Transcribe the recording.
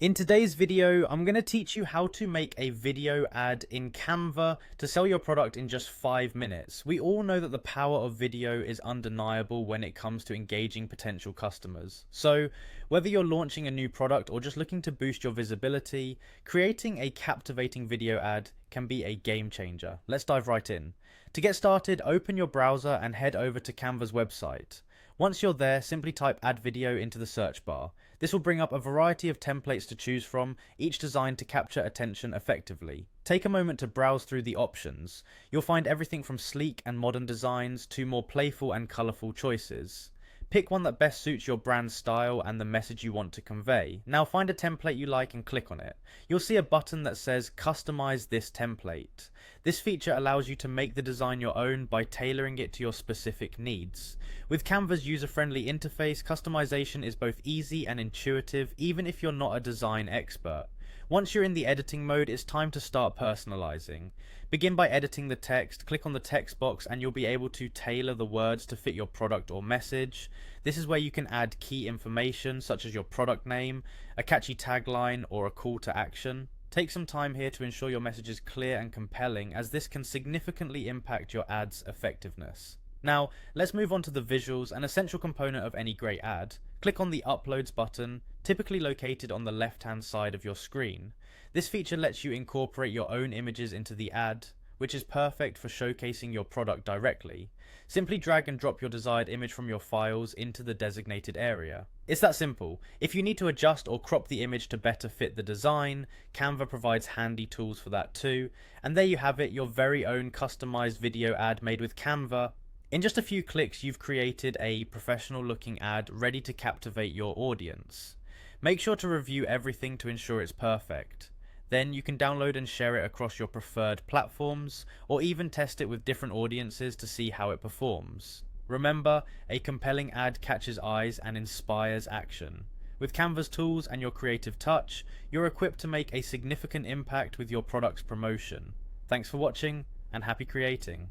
In today's video, I'm going to teach you how to make a video ad in Canva to sell your product in just 5 minutes. We all know that the power of video is undeniable when it comes to engaging potential customers. So, whether you're launching a new product or just looking to boost your visibility, creating a captivating video ad can be a game changer. Let's dive right in. To get started, open your browser and head over to Canva's website. Once you're there, simply type add video into the search bar. This will bring up a variety of templates to choose from, each designed to capture attention effectively. Take a moment to browse through the options. You'll find everything from sleek and modern designs to more playful and colourful choices. Pick one that best suits your brand style and the message you want to convey. Now find a template you like and click on it. You'll see a button that says customize this template. This feature allows you to make the design your own by tailoring it to your specific needs. With Canva's user-friendly interface, customization is both easy and intuitive even if you're not a design expert. Once you're in the editing mode, it's time to start personalizing. Begin by editing the text, click on the text box and you'll be able to tailor the words to fit your product or message. This is where you can add key information such as your product name, a catchy tagline or a call to action. Take some time here to ensure your message is clear and compelling, as this can significantly impact your ad's effectiveness. Now, let's move on to the visuals, an essential component of any great ad. Click on the Uploads button, typically located on the left-hand side of your screen. This feature lets you incorporate your own images into the ad, which is perfect for showcasing your product directly. Simply drag and drop your desired image from your files into the designated area. It's that simple. If you need to adjust or crop the image to better fit the design, Canva provides handy tools for that too. And there you have it, your very own customized video ad made with Canva. In just a few clicks, you've created a professional looking ad ready to captivate your audience. Make sure to review everything to ensure it's perfect. Then you can download and share it across your preferred platforms, or even test it with different audiences to see how it performs. Remember, a compelling ad catches eyes and inspires action. With Canva's tools and your creative touch, you're equipped to make a significant impact with your product's promotion. Thanks for watching, and happy creating.